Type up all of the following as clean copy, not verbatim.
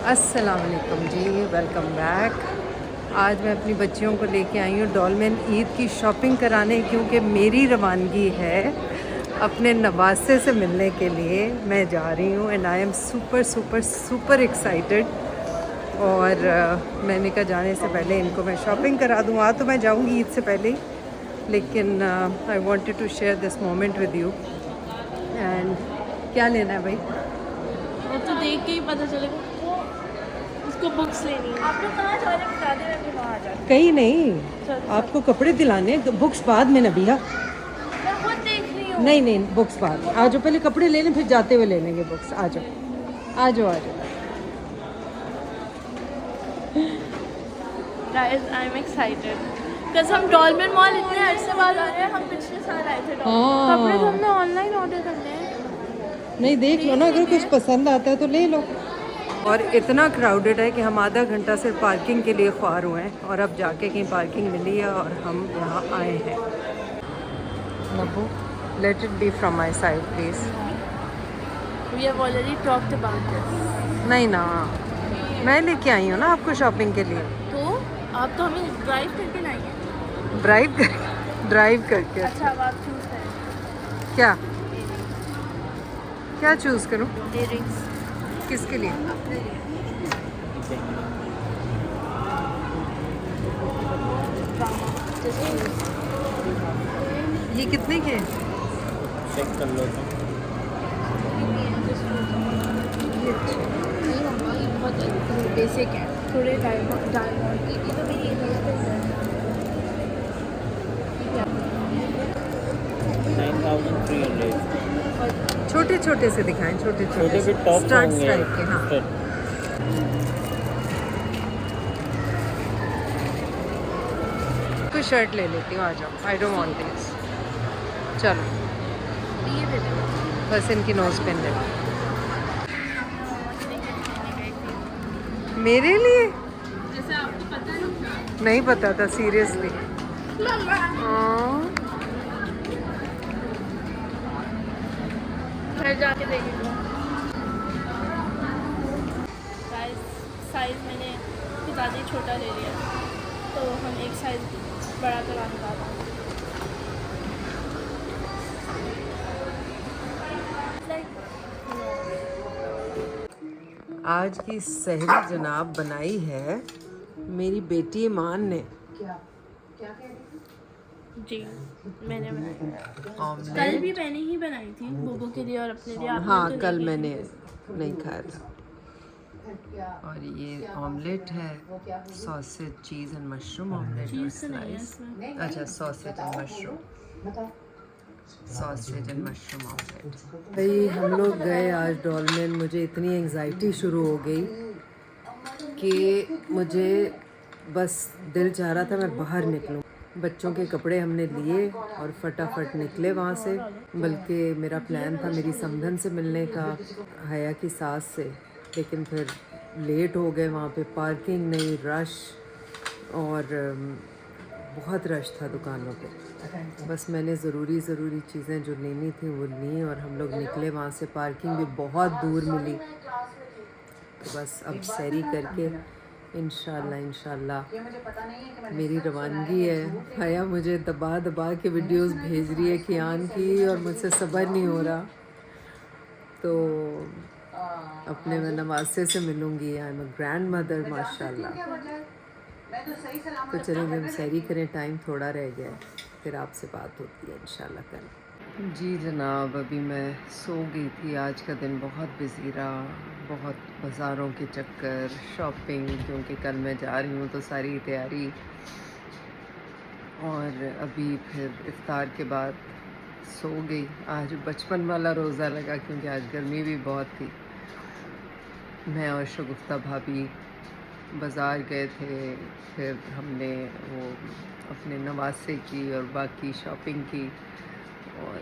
अस्सलाम वालेकुम जी, welcome back. आज मैं अपनी बच्चियों को लेके आई हूँ डॉलमेन ईद की शॉपिंग कराने, क्योंकि मेरी रवानगी है अपने नवासे से मिलने के लिए। मैं जा रही हूँ and I am super super super excited. और मैंने कहा जाने से पहले इनको मैं शॉपिंग करा दूँ। तो मैं जाऊँगी ईद से पहले ही, लेकिन I wanted to share this moment with you. And क्या लेना है भाई? वो तो देख के ही पता चलेगा। उसको बुक्स लेनी है। आप लोग कहाँ जा रहे हैं बता दें, मैं भी वहाँ आ जाती कहीं नहीं, चल। आपको कपड़े दिलाने, बुक्स बाद में नबिया। हूँ। मैं खुद देख रही हूँ। नहीं नहीं, बुक्स बाद। आ जाओ, पहले कपड़े ले लें, फिर जाते हुए ले लेंगे बुक्स। आ जाओ आ जाओ आ जाओ। Guys I am excited because हम डॉल्मेन मॉल इतने अरसे बाद आ रहे हैं। हम पिछले साल आए थे डॉल्मेन। कपड़े तो हमने ऑनलाइन ऑर्डर करने हैं। नहीं, देख लो ना, अगर कुछ पसंद आता है तो ले लो। और इतना क्राउडेड है कि हम आधा घंटा सिर्फ पार्किंग के लिए ख्वार हुए हैं, और अब जाके कहीं पार्किंग मिली है और हम यहाँ आए हैं। Nabbu, let it be from my side please. We have already talked about this. नहीं ना, मैं लेके आई हूँ ना आपको शॉपिंग के लिए। तो आप तो हमें ड्राइव करके लाएंगे। ड्राइव करके। अच्छा अब आप चूज करें। क्या क्या चूज़ करूँ? इयररिंग्स किसके लिए? अपने लिए। ये कितने के हैं? चेक कर लो तुम। बेसिक है, थोड़े डायमंड की तो मेरी छोटे छोटे से दिखाएं, छोटे छोटे भी टॉप स्टड्स होंगे। टाइप के। हाँ, कोई शर्ट ले लेती हूँ, आ जाओ। I don't want this. चलो, ये दे दो। बस इनकी नोज पिन ले लो। मेरे लिए? जैसे आपको पता है नहीं पता था, सीरियसली। घर जाके देखेंगे। साइज मैंने ज़्यादा ही छोटा ले लिया, तो हम एक साइज बड़ा करवाने का था। आज की सहरी जनाब बनाई है मेरी बेटी ईमान ने। जी मैंने बनाई। कल ऑमलेट। भी मैंने ही बनाई थी बुबू के लिए और अपने लिए। आपने हाँ, तो कल नहीं मैंने की। नहीं खाया था। और ये ऑमलेट है, sausage, cheese and mushroom omelette और चीज़ तो नहीं है स्लाइस। इसमें। अच्छा, sausage and mushroom, sausage and mushroom omelette. भाई हम लोग गए आज डॉलमेन। मुझे इतनी एंजाइटी शुरू हो गई कि मुझे बस दिल चाह रहा था मैं बाहर निकलूं। बच्चों के कपड़े हमने लिए और फटाफट निकले वहाँ से। बल्कि मेरा प्लान था मेरी समधन से मिलने का, हया की सास से, लेकिन फिर लेट हो गए। वहाँ पे पार्किंग नहीं, रश, और बहुत रश था दुकानों पे। बस मैंने ज़रूरी चीज़ें जो लेनी थी वो ली और हम लोग निकले वहाँ से। पार्किंग भी बहुत दूर मिली, तो बस अब सैरी करके इंशाल्लाह मेरी रवानगी है। हया मुझे दबा दबा के वीडियोस भेज रही है कियान की, और मुझसे सब्र नहीं हो रहा। तो अपने मैं नवासे से मिलूँगी। I am a grand mother माशाल्लाह। तो चलेंगे हम सैरी करें, टाइम थोड़ा रह गया है, फिर आपसे बात होती है इंशाल्लाह कल। जी जनाब, अभी मैं सो गई थी। आज का दिन बहुत बिज़ी रहा, बहुत बाज़ारों के चक्कर, शॉपिंग, क्योंकि कल मैं जा रही हूँ तो सारी तैयारी। और अभी फिर इफ्तार के बाद सो गई। आज बचपन वाला रोज़ा लगा, क्योंकि आज गर्मी भी बहुत थी। मैं और शगुफ्ता भाभी बाज़ार गए थे, फिर हमने वो अपने नवासे की और बाकी शॉपिंग की, और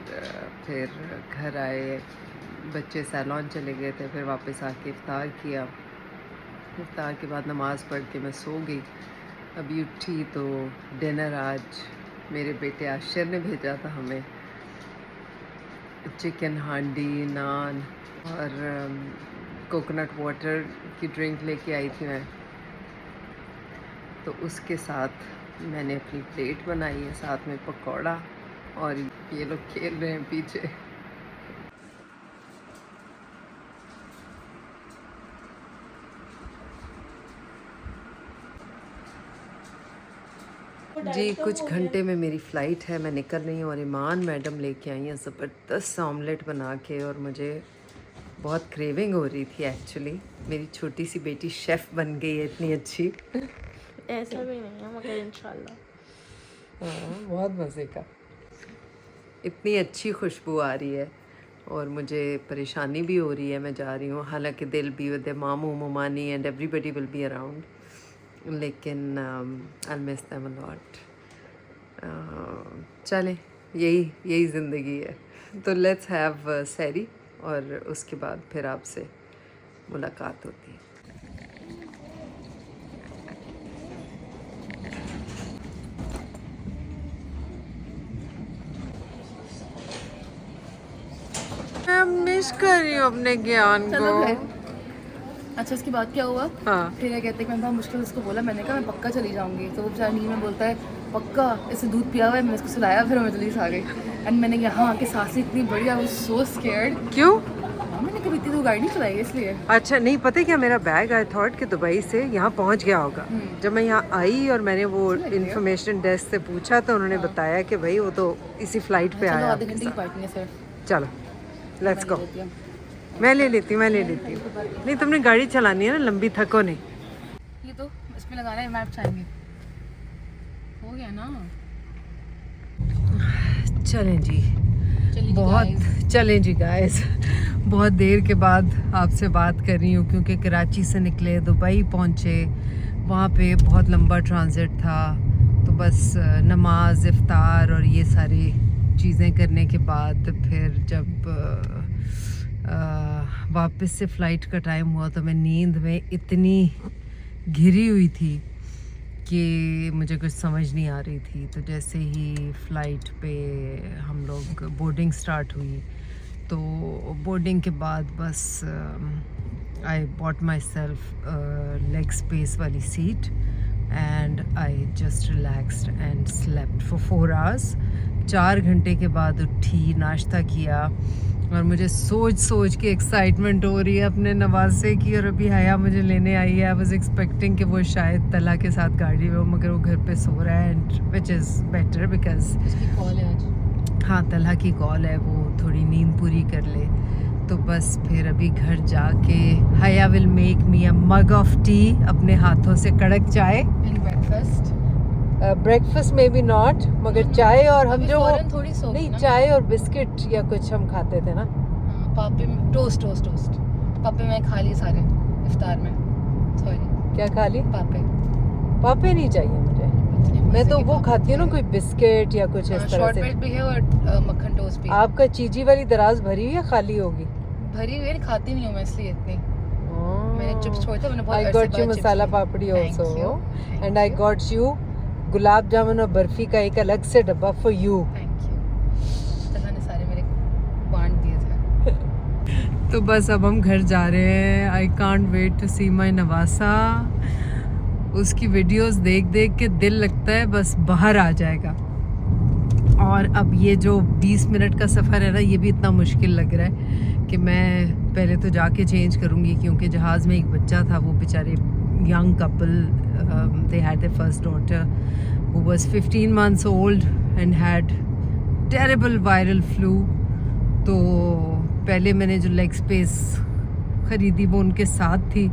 फिर घर आए। बच्चे सैलॉन चले गए थे, फिर वापस आके इफ्तार किया। इफ्तार के बाद नमाज़ पढ़ के मैं सो गई। अभी उठी तो डिनर आज मेरे बेटे आशिर ने भेजा था हमें, चिकन हांडी, नान और कोकोनट वाटर की ड्रिंक लेके आई थी मैं, तो उसके साथ मैंने अपनी प्लेट बनाई है, साथ में पकौड़ा, और ये लोग खेल रहे हैं पीछे। जी कुछ घंटे में मेरी फ़्लाइट है, मैं निकल रही हूँ और ईमान मैडम लेके आई हैं ज़बरदस्त ऑमलेट बना के, और मुझे बहुत क्रेविंग हो रही थी एक्चुअली। मेरी छोटी सी बेटी शेफ़ बन गई है इतनी अच्छी। ऐसा भी नहीं है मगर इंशाल्लाह। हाँ बहुत मज़े का, इतनी अच्छी खुशबू आ रही है और मुझे परेशानी भी हो रही है। मैं जा रही हूँ, हालांकि दिल बी विद मामू ममानी and everybody will be around, लेकिन I miss them a lot. चलें, यही ज़िंदगी है। तो लेट्स हैव सैरी और उसके बाद फिर आपसे मुलाकात होती है। मैं मिस कर रही हूँ अपने ज्ञान को। अच्छा इसके बाद क्या हुआ? हाँ फिर ये कहते कि मैं बहुत मुश्किल से उसको बोला, मैंने कहा मैं पक्का चली जाऊंगी, तो वो बेचारा नींद में बोलता है पक्का, इसे दूध पिया हुआ है, मैंने इसको सुलाया, फिर मैं जल्दी से आ गई। एंड मैंने यहाँ आके सांसें इतनी बढ़िया, वो सो स्केयर्ड। क्यों? मैंने कभी इतनी दूर गाड़ी नहीं चलाई इसलिए। अच्छा नहीं पता है क्या, मेरा बैग आई थॉट कि दुबई से यहाँ पहुँच गया होगा। जब मैं यहाँ आई और मैंने वो इंफॉर्मेशन डेस्क से पूछा तो उन्होंने बताया कि भाई वो तो इसी फ्लाइट पे चलो आया। आधे घंटे की पार्टी है सर। चलो लेट्स गो। मैं ले लेती हूँ नहीं, तुमने गाड़ी चलानी है ना, लंबी थको नहीं। ये तो इसमें लगाना है, मैप चाहेंगे हो गया ना। चलें जी, चलें जी गाइस, बहुत देर के बाद आपसे बात कर रही हूँ क्योंकि कराची से निकले, दुबई पहुँचे, वहाँ पे बहुत लंबा ट्रांजिट था, तो बस नमाज, इफ्तार और ये सारी चीज़ें करने के बाद फिर जब वापस से फ़्लाइट का टाइम हुआ तो मैं नींद में इतनी घिरी हुई थी कि मुझे कुछ समझ नहीं आ रही थी। तो जैसे ही फ़्लाइट पे हम लोग बोर्डिंग स्टार्ट हुई, तो बोर्डिंग के बाद बस I bought myself leg space वाली seat and I just relaxed and slept for 4 hours. 4 घंटे के बाद उठी, नाश्ता किया, और मुझे सोच के एक्साइटमेंट हो रही है अपने नवासे की। और अभी हया मुझे लेने आई है। आई वाज एक्सपेक्टिंग कि वो शायद तला के साथ गाड़ी में हो, मगर वो घर पे सो रहा है, and which is better because इसकी कॉल है आज। हाँ तला की कॉल है, वो थोड़ी नींद पूरी कर ले। तो बस फिर अभी घर जाके हया will make me a mug of T, अपने हाथों से कड़क चाय। एंड ब्रेकफास्ट ब्रेकफास्ट में भी नॉट, मगर चाय, और हम जो थोड़ी सो नहीं चाय और बिस्किट या कुछ हम खाते थे ना। पापे में टोस्ट पापे में खा लिए सारे इफ्तार में। सॉरी क्या खा ली? पापे नहीं चाहिए मुझे, मैं तो वो खाती हूँ ना, कोई बिस्किट या कुछ इस तरह शॉर्ट से। ब्रेड भी है और मक्खन टोस्ट भी। आपका चीजी वाली दराज भरी हुई या खाली होगी? भरी हुई है, खाती नहीं हूँ मैं इसलिए इतनी। मैंने चिप्स छोड़े थे, मैंने बहुत I got you masala papdi also, and I got you gulab jamun और बर्फी का एक अलग से डब्बा फॉर यू। Thank you. तन्हा ने सारे मेरे बांट दिए थे। तो बस अब हम घर जा रहे हैं। आई कांट वेट टू सी माई नवासा। उसकी वीडियोस देख के दिल लगता है बस बाहर आ जाएगा। और अब ये जो 20 मिनट का सफ़र है ना, ये भी इतना मुश्किल लग रहा है कि मैं पहले तो जाके चेंज करूँगी, क्योंकि जहाज़ में एक बच्चा था, वो बेचारे young couple, they had their first daughter who was 15 months old and had terrible viral flu. तो पहले मैंने जो लेग स्पेस ख़रीदी वो उनके साथ थी।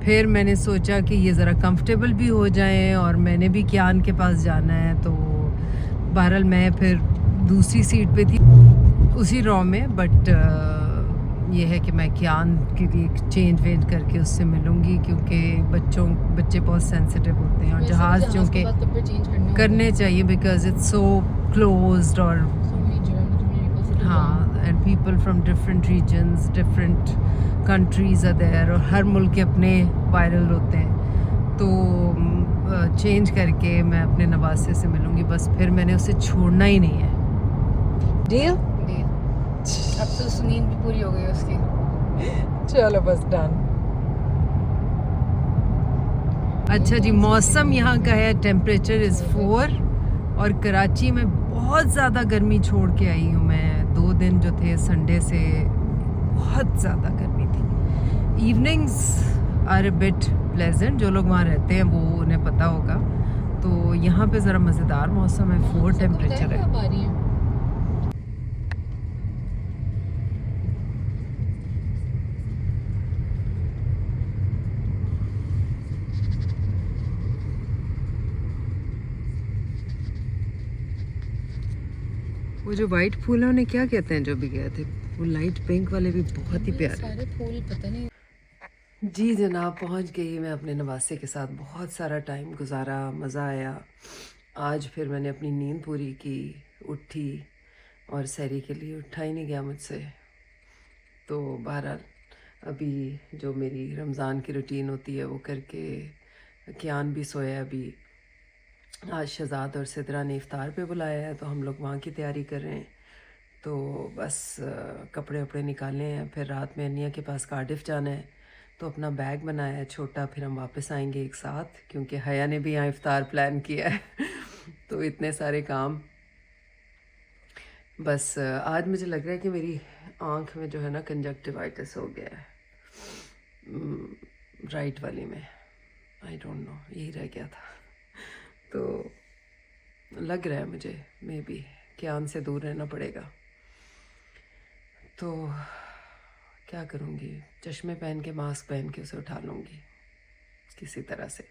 फिर मैंने सोचा कि ये ज़रा कंफर्टेबल भी हो जाएं, और मैंने भी कियान के पास जाना है, तो बहरहाल मैं फिर दूसरी सीट पे थी उसी रॉ में। बट ये है कि मैं कियान के लिए चेंज करके उससे मिलूँगी, क्योंकि बच्चे बहुत सेंसिटिव होते हैं, और जहाज़ चूँकि करने चाहिए बिकॉज इट्स सो क्लोज्ड। और हाँ, and people from different regions, different countries are there, और हर मुल्क के अपने वायरल होते हैं। तो चेंज करके मैं अपने नवासे से मिलूँगी, बस फिर मैंने उसे छोड़ना ही नहीं है। डील? अब तो नींद भी पूरी हो गई उसकी। चलो बस डन। अच्छा जी, मौसम यहाँ का है, टेम्परेचर इज़ 4 और कराची में बहुत ज़्यादा गर्मी छोड़ के आई हूँ मैं। 2 दिन जो थे संडे से बहुत ज़्यादा गर्मी थी। Evenings are a bit pleasant, जो लोग वहाँ रहते हैं वो उन्हें पता होगा। तो यहाँ पे ज़रा मज़ेदार मौसम है, 4 टेम्परेचर है। वो जो वाइट फूल है उन्हें क्या कहते हैं जो भी गए थे? वो लाइट पिंक वाले भी बहुत ही प्यारे। सारे फूल पता नहीं। जी जनाब, पहुंच गई मैं अपने नवासे के साथ। बहुत सारा टाइम गुजारा, मज़ा आया। आज फिर मैंने अपनी नींद पूरी की, उठी और सहरी के लिए उठा ही नहीं गया मुझसे। तो बहरहाल अभी जो मेरी रमज़ान की रूटीन होती है वो करके कियान भी सोया। अभी आज शहजाद और सिदरा ने इफ़्तार पे बुलाया है तो हम लोग वहाँ की तैयारी कर रहे हैं। तो बस कपड़े वपड़े निकाले हैं, फिर रात में अनिया के पास कार्डिफ जाना है तो अपना बैग बनाया है छोटा, फिर हम वापस आएंगे एक साथ क्योंकि हया ने भी यहाँ इफ़्तार प्लान किया है। तो इतने सारे काम। बस आज मुझे लग रहा है कि मेरी आँख में जो है ना कंजक्टिवाइटिस हो गया है, राइट वाली में। आई डोंट नो, यही रह गया था। तो लग रहा है मुझे मे बी कियान से दूर रहना पड़ेगा। तो क्या करूँगी, चश्मे पहन के मास्क पहन के उसे उठा लूँगी किसी तरह से,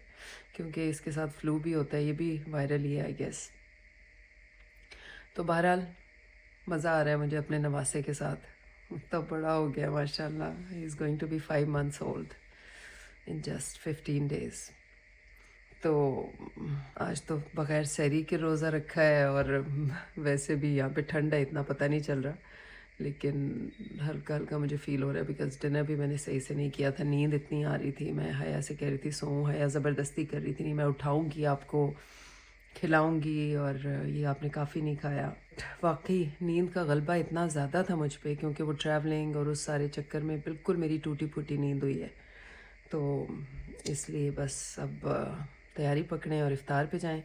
क्योंकि इसके साथ फ्लू भी होता है, ये भी वायरल ही है आई गेस। तो बहरहाल मज़ा आ रहा है मुझे अपने नवासे के साथ। इतना बड़ा हो गया माशाल्लाह। He is going to be 5 months old in just 15 days। तो आज तो बग़ैर सहरी के रोज़ा रखा है और वैसे भी यहाँ पे ठंड है, इतना पता नहीं चल रहा, लेकिन हल्का हल्का मुझे फ़ील हो रहा है बिकॉज़ डिनर भी मैंने सही से नहीं किया था। नींद इतनी आ रही थी, मैं हया से कह रही थी सोऊं, हया ज़बरदस्ती कर रही थी नहीं मैं उठाऊंगी आपको, खिलाऊंगी, और ये आपने काफ़ी नहीं खाया। वाकई नींद का गलबा इतना ज़्यादा था मुझ पे क्योंकि वो ट्रैवलिंग और उस सारे चक्कर में बिल्कुल मेरी टूटी फूटी नींद हुई है। तो इसलिए बस अब तैयारी पकड़ें और इफ़्तार पे जाएं।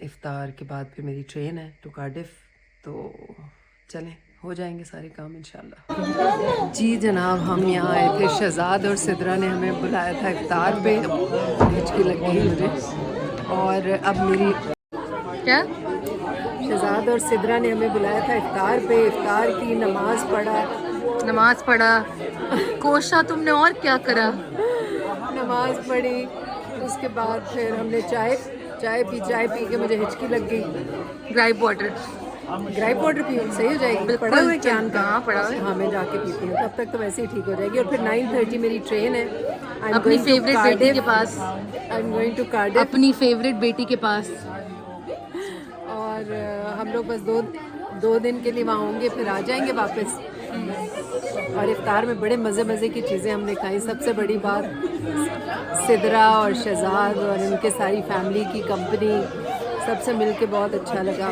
इफ़्तार के बाद फिर मेरी ट्रेन है टू कार्डिफ, तो चलें हो जाएंगे सारे काम इंशाल्लाह। जी जनाब, हम यहाँ आए थे, शहजाद और सिदरा ने हमें बुलाया था इफ़्तार पे। हिचकी लग गई मुझे। और अब मेरी क्या, शहजाद और सिदरा ने हमें बुलाया था इफ़्तार पे। इफ़्तार की नमाज़ पढ़ा कोशा तुमने, और क्या करा, नमाज़ पढ़ी। उसके बाद फिर हमने चाय पी के मुझे हिचकी लग गई। ग्राइप वाटर पी, सही हो जाएगी। पढ़ा हुआ है क्या? कहाँ पढ़ा हुआ है? हाँ मैं जाके पीती हूँ, तब तक तो वैसे ही ठीक हो जाएगी। और फिर 9:30 मेरी ट्रेन है अपनी फेवरेट बेटी के पास। I am going to Cardiff, अपनी फेवरेट बेटी के पास। और हम लोग बस दो दिन के लिए वहाँ होंगे, फिर आ जाएंगे वापस। और इफ्तार में बड़े मज़े की चीज़ें हमने खाई। सबसे बड़ी बात, सिदरा और शहजाद और उनके सारी फैमिली की कंपनी, सबसे मिलके बहुत अच्छा लगा।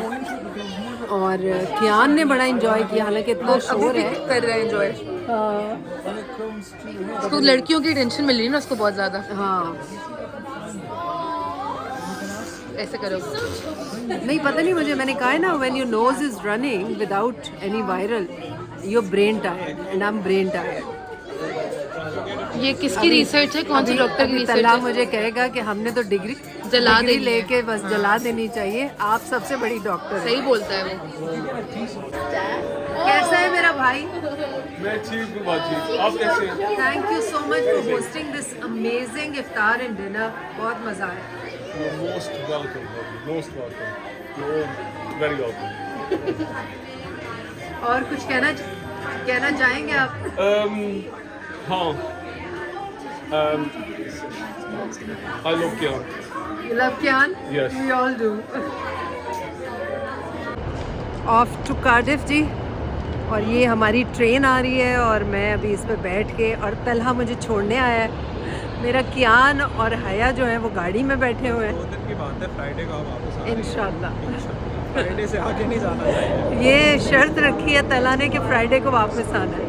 और कियान ने बड़ा एंजॉय किया, हालांकि इतना शोर है, कर रहा है एंजॉय। उसको लड़कियों की टेंशन मिल रही है ना उसको बहुत ज़्यादा। हाँ ऐसे करो, नहीं पता नहीं मुझे, मैंने कहा है ना, when your nose is running without any viral your brain tired and I am brain tired. ये किसकी रिसर्च है, कौन से डॉक्टर की रिसर्च है? मुझे कहेगा कि हमने तो डिग्री लेके बस जला देनी चाहिए। आप सबसे बड़ी डॉक्टर, सही बोलता है वो। कैसा है मेरा भाई? मैं ठीक हूँ बाजी, आप कैसे हैं? Thank you so much for hosting this amazing iftar and dinner, बहुत मज़ा आया। Most welcome, very welcome. और कुछ कहना चाहेंगे आप? हाँ, I love Kian. You love Kian? Yes. We all do. Off to Cardiff जी, और ये हमारी ट्रेन आ रही है और मैं अभी इस पर बैठ के, और तलहा मुझे छोड़ने आया है। मेरा कियान और हया जो है वो गाड़ी में बैठे हुए हैं। 2 दिन की बात है, फ्राइडे को आप वापस आएंगे इंशाल्लाह। फ्राइडे से आगे नहीं जाना चाहिए। ये शर्त रखी है तलहा ने कि फ्राइडे को वापस आना है।